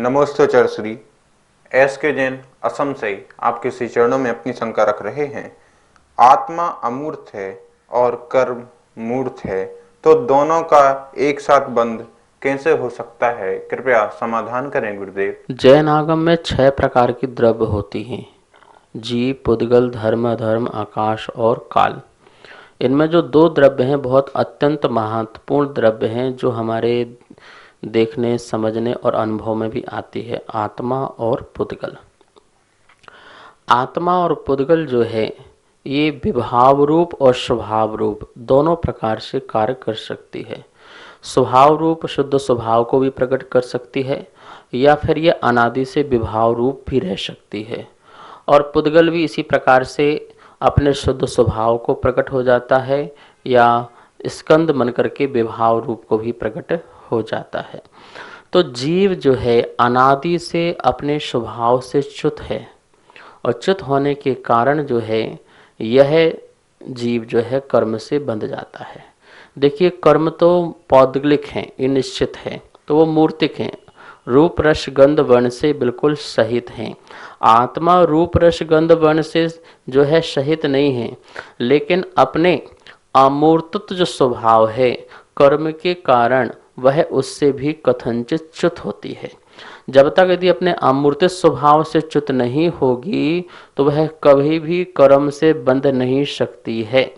नमोस्तु चरश्री। एस के जैन असम से आपके श्री चरणों में अपनी शंका रख रहे हैं। आत्मा अमूर्त है और कर्म मूर्त है, तो दोनों का एक साथ बंध कैसे हो सकता है? कृपया समाधान करें गुरुदेव। जैन आगम में 6 प्रकार की द्रव्य होती हैं: जीव, पुद्गल, धर्म, अधर्म, आकाश और काल। इनमें जो 2 द्रव्य हैं बहुत अत्यंत महत्वपूर्ण द्रव्य हैं, जो हमारे देखने, समझने और अनुभव में भी आती है: आत्मा और पुद्गल। आत्मा और पुद्गल जो है ये विभाव रूप और स्वभाव रूप दोनों प्रकार से कार्य कर सकती है। स्वभाव रूप शुद्ध स्वभाव को भी प्रकट कर सकती है, या फिर ये अनादि से विभाव रूप भी रह सकती है। और पुद्गल भी इसी प्रकार से अपने शुद्ध स्वभाव को प्रकट हो जाता है, या स्कंद मन करके विभाव रूप को भी प्रकट हो जाता है। तो जीव जो है अनादि से अपने स्वभाव से च्युत है, और च्युत होने के कारण जो है यह जीव जो है कर्म से बंध जाता है। देखिए, कर्म तो पौद्गलिक हैं, ये निश्चित है, तो वो मूर्तिक हैं, रूप रस गंध वर्ण से बिल्कुल सहित हैं। आत्मा रूप रस गंध वर्ण से जो है सहित नहीं है, लेकिन अपने अमूर्तत्व जो स्वभाव है कर्म के कारण वह उससे भी कथनचित च्युत होती है। जब तक यदि अपने अमूर्त स्वभाव से च्युत नहीं होगी तो वह कभी भी कर्म से बंध नहीं सकती है।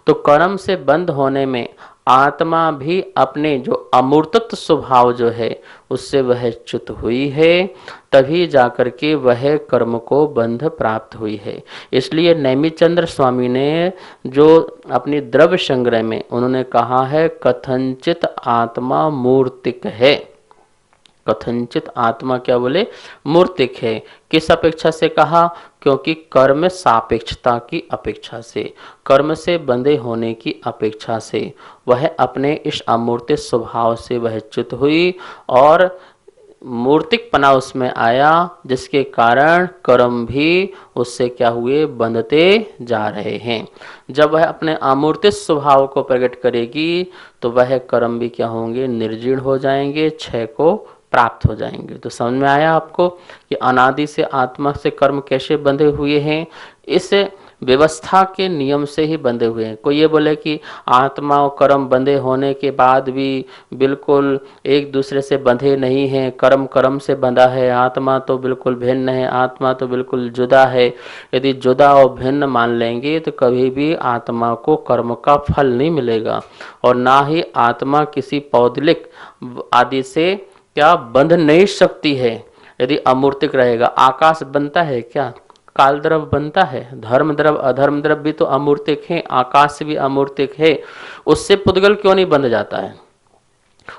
तो कर्म से बंध होने में आत्मा भी अपने जो अमूर्तत्व स्वभाव जो है उससे वह च्युत हुई है, तभी जाकर के वह कर्म को बंध प्राप्त हुई है। इसलिए नेमिचंद्र स्वामी ने जो अपनी द्रव्य संग्रह में उन्होंने कहा है, कथनचित आत्मा मूर्तिक है। कथनचित आत्मा क्या बोले? मूर्तिक है। किस अपेक्षा से कहा? क्योंकि कर्म सापेक्षता की अपेक्षा से, कर्म से बंधे होने की अपेक्षा से वह अपने इस अमूर्त स्वभाव से वह च्युत हुई और मूर्तिकपना उसमें आया, जिसके कारण कर्म भी उससे क्या हुए? बंधते जा रहे हैं। जब वह अपने अमूर्त स्वभाव को प्रकट करेगी तो वह कर्म भी क्या होंगे? निर्जीर्ण हो जाएंगे, क्षय को प्राप्त हो जाएंगे। तो समझ में आया आपको कि अनादि से आत्मा से कर्म कैसे बंधे हुए हैं? इस व्यवस्था के नियम से ही बंधे हुए हैं। कोई ये बोले कि आत्मा और कर्म बंधे होने के बाद भी बिल्कुल एक दूसरे से बंधे नहीं हैं, कर्म कर्म से बंधा है, आत्मा तो बिल्कुल भिन्न है, आत्मा तो बिल्कुल जुदा है। यदि जुदा और भिन्न मान लेंगे तो कभी भी आत्मा को कर्म का फल नहीं मिलेगा, और ना ही आत्मा किसी पौधलिक आदि से क्या बंध नहीं सकती है यदि अमूर्तिक रहेगा। आकाश बनता है क्या? काल द्रव बनता है, धर्म द्रव अधर्म द्रव भी तो अमूर्तिक है, आकाश भी अमूर्तिक है। उससे पुद्गल क्यों नहीं बंध जाता है?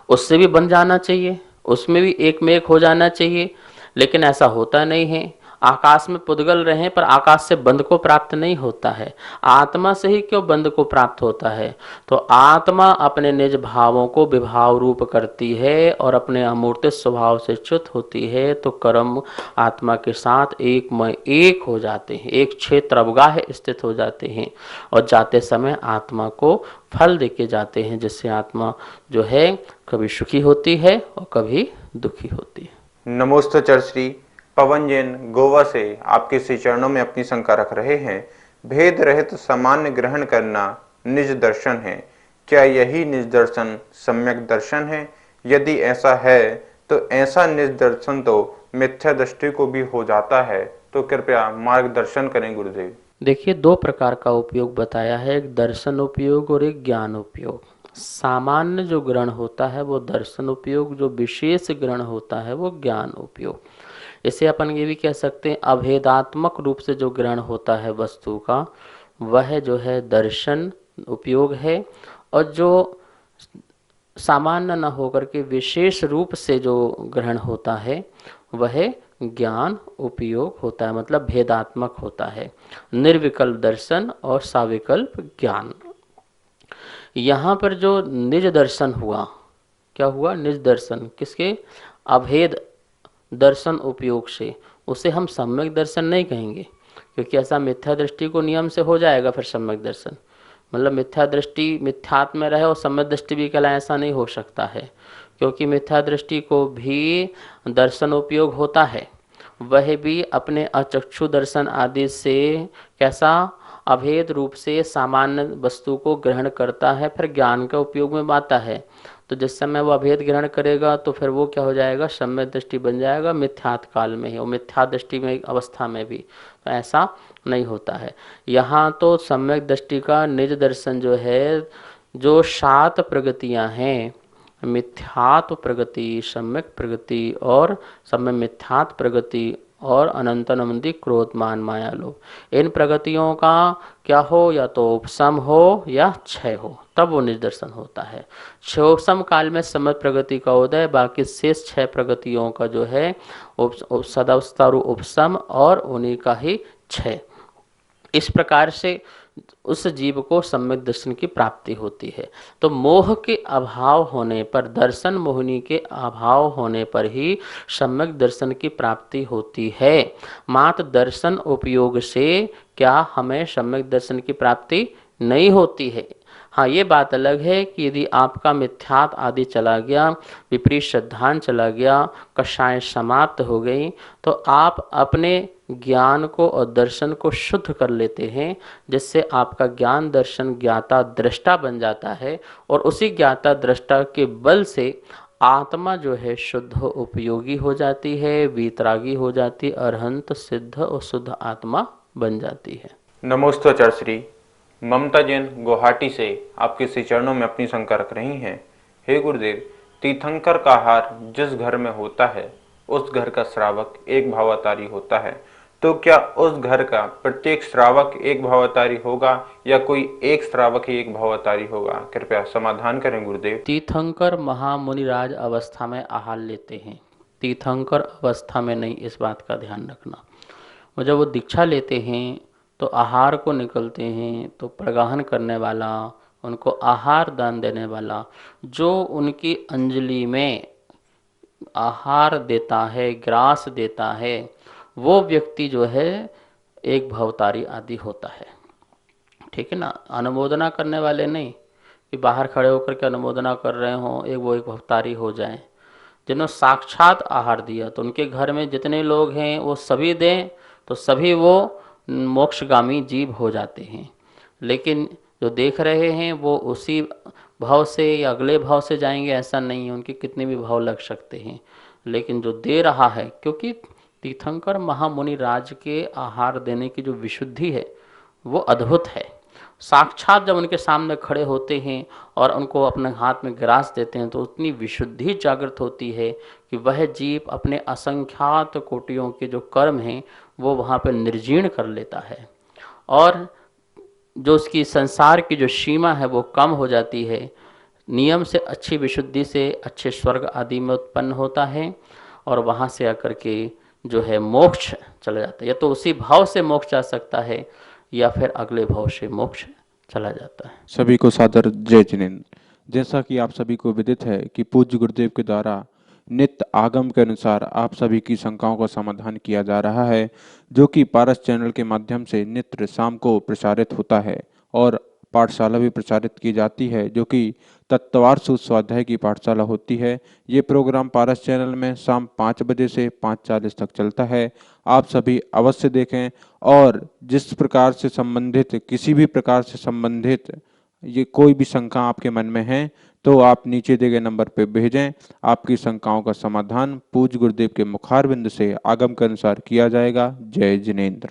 उससे भी बन जाना चाहिए, उसमें भी एक में एक हो जाना चाहिए, लेकिन ऐसा होता नहीं है। आकाश में पुद्गल रहे पर आकाश से बंध को प्राप्त नहीं होता है। आत्मा से ही क्यों बंध को प्राप्त होता है? तो आत्मा अपने निज भावों को विभाव रूप करती है और अपने अमूर्त स्वभाव से च्युत होती है, तो कर्म आत्मा के साथ एक में एक हो जाते हैं, एक क्षेत्र अवगाह स्थित हो जाते हैं, और जाते समय आत्मा को फल देके जाते हैं, जिससे आत्मा जो है कभी सुखी होती है और कभी दुखी होती है। नमोस्तु चरश्री। पवन जैन गोवा से आपके श्री चरणों में अपनी शंका रख रहे हैं। भेद रहित सामान्य ग्रहण करना निज दर्शन है, क्या यही निज दर्शन सम्यक दर्शन है? यदि ऐसा है तो ऐसा निज दर्शन तो मिथ्या दृष्टि को भी हो जाता है, तो कृपया मार्गदर्शन करें गुरुदेव। देखिए, 2 प्रकार का उपयोग बताया है, एक दर्शन उपयोग और एक ज्ञान उपयोग। सामान्य जो ग्रहण होता है वो दर्शन उपयोग, जो विशेष ग्रहण होता है वो ज्ञान उपयोग। इसे अपन ये भी कह सकते हैं, अभेदात्मक रूप से जो ग्रहण होता है वस्तु का वह जो है दर्शन उपयोग है, और जो सामान्य न होकर के विशेष रूप से जो ग्रहण होता है वह ज्ञान उपयोग होता है, मतलब भेदात्मक होता है। निर्विकल्प दर्शन और साविकल्प ज्ञान। यहाँ पर जो निज दर्शन हुआ, क्या हुआ? निज दर्शन किसके? अभेद दर्शन उपयोग से, उसे हम सम्यक दर्शन नहीं कहेंगे, क्योंकि ऐसा मिथ्या दृष्टि को नियम से हो जाएगा फिर सम्यक दर्शन। मतलब मिथ्या दृष्टि मिथ्यात्व में रहे और सम्यक दृष्टि भी कहलाए, ऐसा नहीं हो सकता है। क्योंकि मिथ्या दृष्टि को भी दर्शन उपयोग होता है, वह भी अपने अचक्षु दर्शन आदि से कैसा अभेद रूप से सामान्य वस्तु को ग्रहण करता है, फिर ज्ञान का उपयोग में आता है। तो जिस समय वो अभेद ग्रहण करेगा तो फिर वो क्या हो जाएगा, सम्यक दृष्टि बन जाएगा मिथ्यात काल में ही, और मिथ्या दृष्टि में अवस्था में भी तो ऐसा नहीं होता है। यहाँ तो सम्यक दृष्टि का निज दर्शन जो है, जो 7 प्रगतियाँ हैं, मिथ्यात प्रगति, सम्यक प्रगति और सम्यक मिथ्यात प्रगति और अनंतनमंदी क्रोधमान माया लोभ, इन प्रगतियों का क्या हो, या तो उपशम हो या क्षय हो, तब वो निर्दर्शन होता है। क्षयोपशम काल में सम्यक प्रगति का उदय, बाकी शेष 6 प्रगतियों का जो है सदावस्थारु उपशम और उन्हीं का ही क्षय। इस प्रकार से उस जीव को सम्यक दर्शन की प्राप्ति होती है। तो मोह के अभाव होने पर, दर्शन मोहिनी के अभाव होने पर ही सम्यक दर्शन की प्राप्ति होती है। मात्र दर्शन उपयोग से क्या हमें सम्यक दर्शन की प्राप्ति नहीं होती है। हाँ, ये बात अलग है कि यदि आपका मिथ्यात आदि चला गया, विपरीत श्रद्धान चला गया, कषाय समाप्त हो गई, तो आप अपने ज्ञान को और दर्शन को शुद्ध कर लेते हैं, जिससे आपका ज्ञान दर्शन ज्ञाता दृष्टा बन जाता है, और उसी ज्ञाता दृष्टा के बल से आत्मा जो है शुद्ध उपयोगी हो जाती है, वीतरागी हो जाती, अरहंत सिद्ध और शुद्ध आत्मा बन जाती है। नमोस्तु आचार्य श्री। ममता जैन गुवाहाटी से आपके श्री चरणों में अपनी शंका रख रही हैं। हे गुरुदेव, तीर्थंकर का आहार जिस घर में होता है उस घर का श्रावक एक भावातारी होता है, तो क्या उस घर का प्रत्येक श्रावक एक भावातारी होगा या कोई एक श्रावक ही एक भावातारी होगा? कृपया समाधान करें गुरुदेव। तीर्थंकर महामुनिराज अवस्था में आहार लेते हैं, तीर्थंकर अवस्था में नहीं, इस बात का ध्यान रखना। और जब वो दीक्षा लेते हैं तो आहार को निकलते हैं, तो प्रगाहन करने वाला, उनको आहार दान देने वाला, जो उनकी अंजलि में आहार देता है, ग्रास देता है, वो व्यक्ति जो है एक भवतारी आदि होता है। ठीक है ना। अनुमोदना करने वाले नहीं कि बाहर खड़े होकर के अनुमोदना कर रहे हों, वो एक भवतारी हो जाए। जिन्होंने साक्षात आहार दिया, तो उनके घर में जितने लोग हैं वो सभी दें, तो सभी वो मोक्षगामी जीव हो जाते हैं। लेकिन जो देख रहे हैं वो उसी भाव से या अगले भाव से जाएंगे, ऐसा नहीं है। उनके कितने भी भाव लग सकते हैं, लेकिन जो दे रहा है, क्योंकि तीर्थंकर महामुनि राज के आहार देने की जो विशुद्धि है वो अद्भुत है। साक्षात जब उनके सामने खड़े होते हैं और उनको अपने हाथ में ग्रास देते हैं, तो उतनी विशुद्धि जागृत होती है कि वह जीव अपने असंख्यात कोटियों के जो कर्म हैं वो वहाँ पर निर्जीर्ण कर लेता है, और जो उसकी संसार की जो सीमा है वो कम हो जाती है। नियम से अच्छी विशुद्धि से अच्छे स्वर्ग आदि में उत्पन्न होता है, और वहाँ से आकर के जो है मोक्ष चला जाता है। या तो उसी भाव से मोक्ष जा सकता है, या फिर अगले भाव से मोक्ष चला जाता है। सभी को सादर जय जिनेंद्र। जैसा कि आप सभी को विदित है कि पूज्य गुरुदेव के द्वारा नित्य आगम के अनुसार आप सभी की शंकाओं का समाधान किया जा रहा है, जो कि पारस चैनल के माध्यम से नित्य शाम को प्रसारित होता है, और पाठशाला भी प्रचारित की जाती है, जो कि तत्वार स्वाध्याय की पाठशाला होती है। ये प्रोग्राम पारस चैनल में शाम 5 बजे से 5:40 तक चलता है। आप सभी अवश्य देखें, और जिस प्रकार से संबंधित, किसी भी प्रकार से संबंधित ये कोई भी शंका आपके मन में है, तो आप नीचे दिए गए नंबर पर भेजें। आपकी शंकाओं का समाधान पूज्य गुरुदेव के मुखारविंद से आगम के अनुसार किया जाएगा। जय जिनेंद्र।